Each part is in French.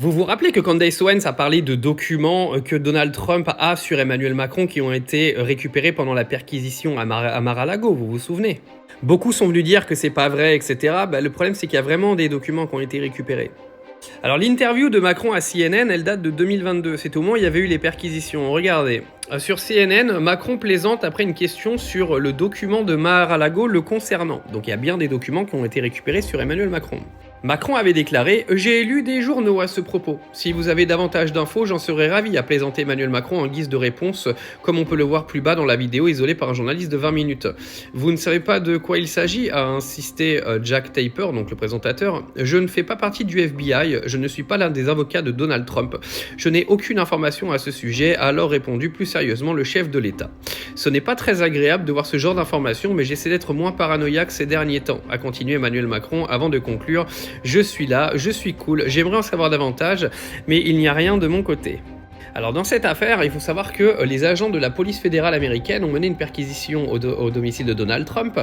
Vous vous rappelez que Candace Owens a parlé de documents que Donald Trump a sur Emmanuel Macron qui ont été récupérés pendant la perquisition à Mar-a-Lago, vous vous souvenez? Beaucoup sont venus dire que c'est pas vrai, etc. Le problème c'est qu'il y a vraiment des documents qui ont été récupérés. Alors l'interview de Macron à CNN, elle date de 2022, c'est au moment où il y avait eu les perquisitions. Regardez, sur CNN, Macron plaisante après une question sur le document de Mar-a-Lago le concernant. Donc il y a bien des documents qui ont été récupérés sur Emmanuel Macron. Macron avait déclaré « J'ai lu des journaux à ce propos. Si vous avez davantage d'infos, j'en serais ravi » à plaisanter Emmanuel Macron en guise de réponse, comme on peut le voir plus bas dans la vidéo isolée par un journaliste de 20 minutes. « Vous ne savez pas de quoi il s'agit » a insisté Jack Taper, donc le présentateur. « Je ne fais pas partie du FBI, je ne suis pas l'un des avocats de Donald Trump. Je n'ai aucune information à ce sujet » a alors répondu plus sérieusement le chef de l'État. « Ce n'est pas très agréable de voir ce genre d'informations, mais j'essaie d'être moins paranoïaque ces derniers temps » a continué Emmanuel Macron avant de conclure « Je suis là, je suis cool, j'aimerais en savoir davantage, mais il n'y a rien de mon côté. » Alors dans cette affaire, il faut savoir que les agents de la police fédérale américaine ont mené une perquisition au domicile de Donald Trump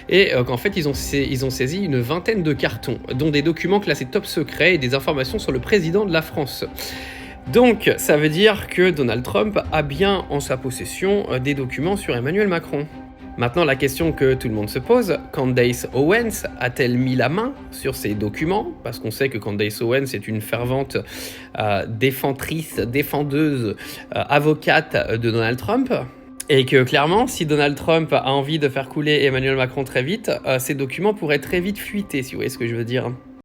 et qu'en fait ils ont saisi une vingtaine de cartons, dont des documents classés top secret et des informations sur le président de la France. Donc ça veut dire que Donald Trump a bien en sa possession des documents sur Emmanuel Macron. Maintenant, la question que tout le monde se pose, Candace Owens a-t-elle mis la main sur ces documents? Parce qu'on sait que Candace Owens est une fervente défendeuse, avocate de Donald Trump. Et que clairement, si Donald Trump a envie de faire couler Emmanuel Macron très vite, ces documents pourraient très vite fuiter, si vous voyez ce que je veux dire.